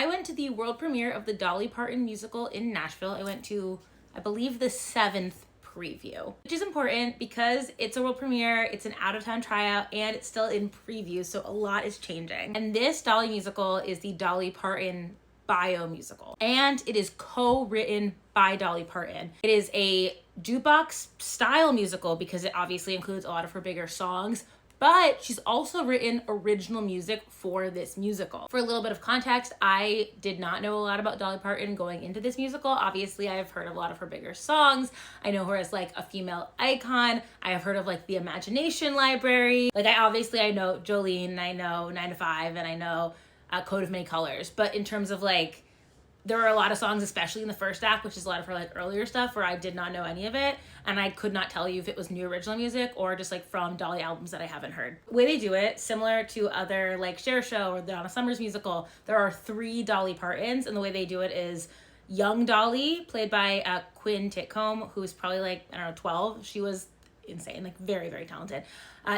I went to the world premiere of the Dolly Parton musical in Nashville. I went to, I believe, the 7th preview, which is important because it's a world premiere, it's an out-of-town tryout, and it's still in preview, so a lot is changing. And this Dolly musical is the Dolly Parton bio musical, and it is co-written by Dolly Parton. It is a jukebox style musical because it obviously includes a lot of her bigger songs, but she's also written original music for this musical. For a little bit of context, I did not know a lot about Dolly Parton going into this musical. Obviously, I've heard a lot of her bigger songs. I know her as like a female icon. I have heard of like the Imagination Library. Like I know Jolene, I know 9 to 5, and I know Coat of Many Colors. But in terms of like, there are a lot of songs, especially in the first act, which is a lot of her like earlier stuff, where I did not know any of it. And I could not tell you if it was new original music or just like from Dolly albums that I haven't heard. The way they do it, similar to other like Cher Show or the Donna Summers musical, there are 3 Dolly Partons, and the way they do it is young Dolly, played by Quinn Titcomb, who's probably like, I don't know, 12. She was insane, like very, very talented.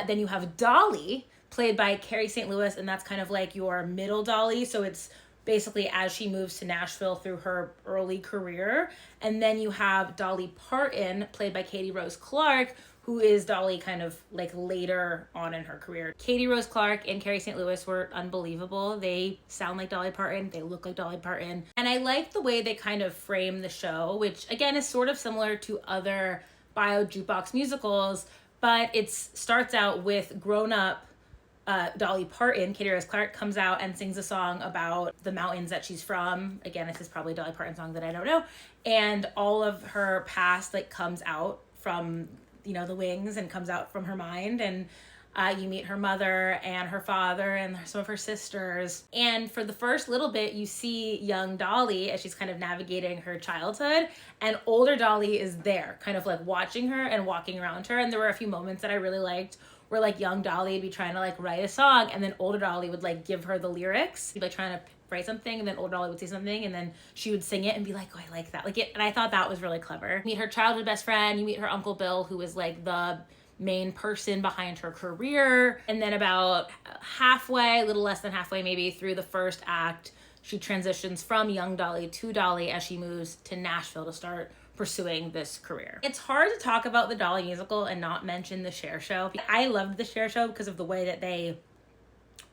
Then you have Dolly, played by Carrie St. Louis, and that's kind of like your middle Dolly. So it's basically as she moves to Nashville through her early career. And then you have Dolly Parton, played by Katie Rose Clark, who is Dolly kind of like later on in her career. Katie Rose Clark and Carrie St. Louis were unbelievable. They sound like Dolly Parton. They look like Dolly Parton. And I like the way they kind of frame the show, which again is sort of similar to other bio jukebox musicals, but it starts out with grown-up Dolly Parton. Katie Rose Clark comes out and sings a song about the mountains that she's from. Again, this is probably a Dolly Parton song that I don't know. And all of her past like comes out from, you know, the wings and comes out from her mind. And you meet her mother and her father and some of her sisters. And for the first little bit, you see young Dolly as she's kind of navigating her childhood, and older Dolly is there, kind of like watching her and walking around her. And there were a few moments that I really liked where like young Dolly would be trying to like write a song, and then older Dolly would like give her the lyrics, be like trying to write something, and then older Dolly would say something, and then she would sing it and be like, oh, I like that. Like it, and I thought that was really clever. You meet her childhood best friend, you meet her Uncle Bill, who is like the main person behind her career. And then about halfway, a little less than halfway maybe through the first act, she transitions from young Dolly to Dolly as she moves to Nashville to start pursuing this career. It's hard to talk about the Dolly musical and not mention the Cher Show. I loved the Cher Show because of the way that they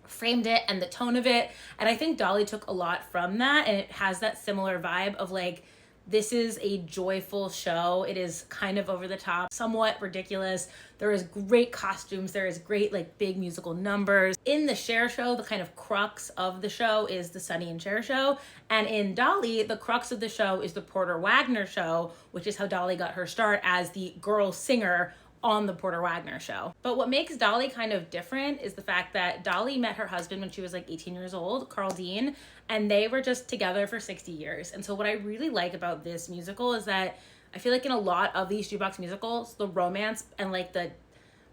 framed it and the tone of it. And I think Dolly took a lot from that, and it has that similar vibe of like, this is a joyful show. It is kind of over the top, somewhat ridiculous. There is great costumes. There is great like big musical numbers. In the Cher Show, the kind of crux of the show is the Sonny and Cher Show. And in Dolly, the crux of the show is the Porter Wagner Show, which is how Dolly got her start as the girl singer on the Porter Wagner Show. But what makes Dolly kind of different is the fact that Dolly met her husband when she was like 18 years old, Carl Dean, and they were just together for 60 years. And so what I really like about this musical is that I feel like in a lot of these jukebox musicals, the romance and like the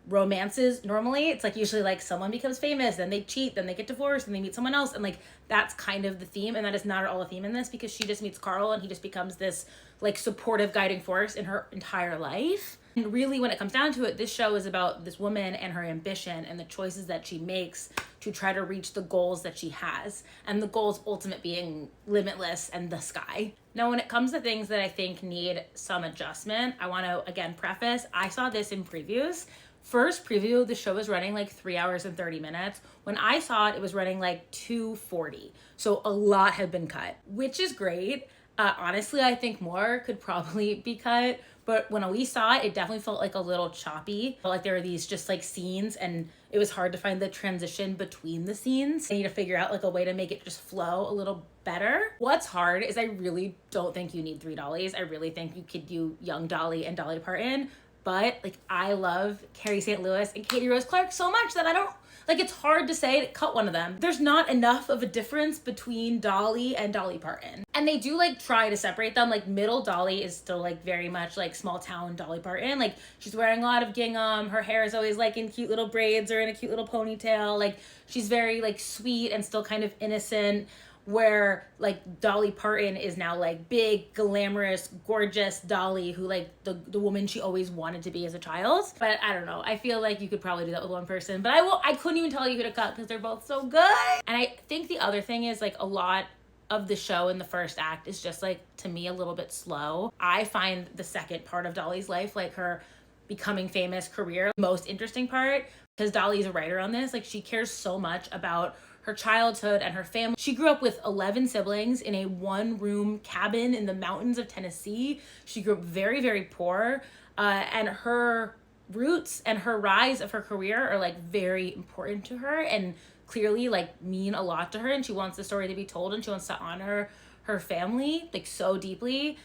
romances, normally it's like usually like someone becomes famous, then they cheat, then they get divorced, and they meet someone else, and like that's kind of the theme. And that is not at all a theme in this, because she just meets Carl and he just becomes this like supportive guiding force in her entire life. And really, when it comes down to it, this show is about this woman and her ambition and the choices that she makes to try to reach the goals that she has, and the goals ultimate being limitless and the sky. Now, when it comes to things that I think need some adjustment, I want to again preface, I saw this in previews. First preview, the show was running like 3 hours and 30 minutes. When I saw it, it was running like 2:40. So a lot had been cut, which is great. Honestly, I think more could probably be cut. But when we saw it, it definitely felt like a little choppy. Felt like there were these just like scenes, and it was hard to find the transition between the scenes. I need to figure out like a way to make it just flow a little better. What's hard is I really don't think you need 3 Dollys. I really think you could do young Dolly and Dolly Parton. But like, I love Carrie St. Louis and Katie Rose Clark so much that I don't, like, it's hard to say to cut one of them. There's not enough of a difference between Dolly and Dolly Parton. And they do like try to separate them. Like middle Dolly is still like very much like small town Dolly Parton. Like she's wearing a lot of gingham. Her hair is always like in cute little braids or in a cute little ponytail. Like she's very like sweet and still kind of innocent. Where like Dolly Parton is now like big, glamorous, gorgeous Dolly, who like the woman she always wanted to be as a child. But I don't know. I feel like you could probably do that with one person, but I couldn't even tell you who to cut because they're both so good. And I think the other thing is like a lot of the show in the first act is just like, to me, a little bit slow. I find the second part of Dolly's life, like her becoming famous career, most interesting part, because Dolly's a writer on this. Like, she cares so much about her childhood and her family. She grew up with 11 siblings in a one-room cabin in the mountains of Tennessee. She grew up very, very poor, and her roots and her rise of her career are like very important to her and clearly like mean a lot to her, and she wants the story to be told and she wants to honor her family like so deeply.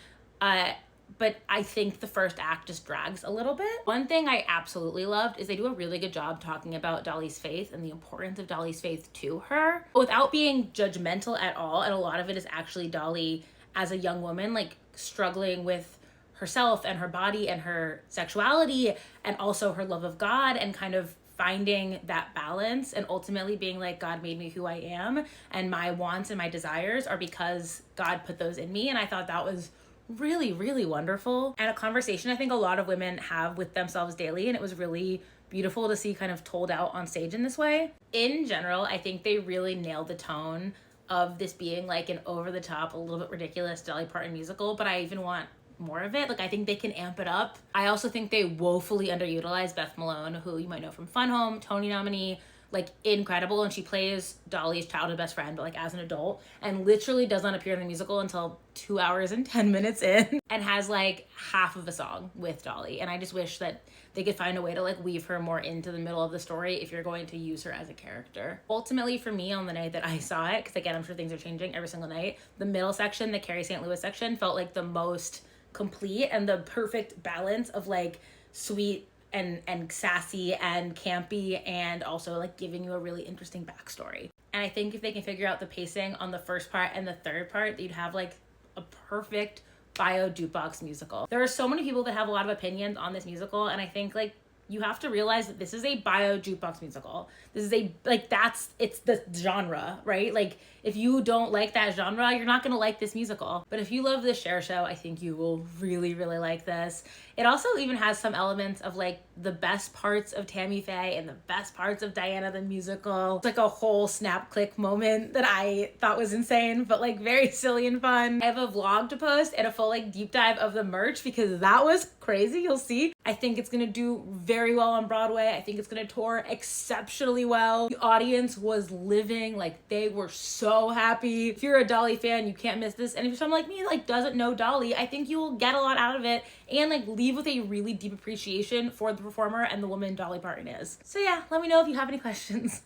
But I think the first act just drags a little bit. One thing I absolutely loved is they do a really good job talking about Dolly's faith and the importance of Dolly's faith to her without being judgmental at all. And a lot of it is actually Dolly as a young woman, like struggling with herself and her body and her sexuality and also her love of God, and kind of finding that balance and ultimately being like, God made me who I am, and my wants and my desires are because God put those in me. And I thought that was really, really wonderful, and a conversation I think a lot of women have with themselves daily, and it was really beautiful to see kind of told out on stage in this way. In general, I think they really nailed the tone of this being like an over-the-top, a little bit ridiculous Dolly Parton musical, but I even want more of it. Like, I think they can amp it up. I also think they woefully underutilized Beth Malone, who you might know from Fun Home, Tony nominee, like incredible, and she plays Dolly's childhood best friend, but like as an adult, and literally does not appear in the musical until 2 hours and 10 minutes in, and has like half of a song with Dolly. And I just wish that they could find a way to like weave her more into the middle of the story if you're going to use her as a character. Ultimately, for me, on the night that I saw it, because again, I'm sure things are changing every single night, the middle section, the Carrie St. Louis section, felt like the most complete and the perfect balance of like sweet and sassy and campy, and also like giving you a really interesting backstory. And I think if they can figure out the pacing on the first part and the third part, you'd have like a perfect bio jukebox musical. There are so many people that have a lot of opinions on this musical, and I think like you have to realize that this is a bio jukebox musical. This is a, like, it's the genre, right? Like, if you don't like that genre, you're not gonna like this musical. But if you love the Cher Show, I think you will really, really like this. It also even has some elements of like the best parts of Tammy Faye and the best parts of Diana the musical. It's like a whole snap click moment that I thought was insane, but like very silly and fun. I have a vlog to post and a full like deep dive of the merch because that was crazy. You'll see. I think it's gonna do very well on Broadway. I think it's gonna tour exceptionally well. The audience was living, like they were so happy. If you're a Dolly fan, you can't miss this. And if you're someone like me like doesn't know Dolly, I think you will get a lot out of it and like leave with a really deep appreciation for the performer and the woman Dolly Parton is. So yeah, let me know if you have any questions.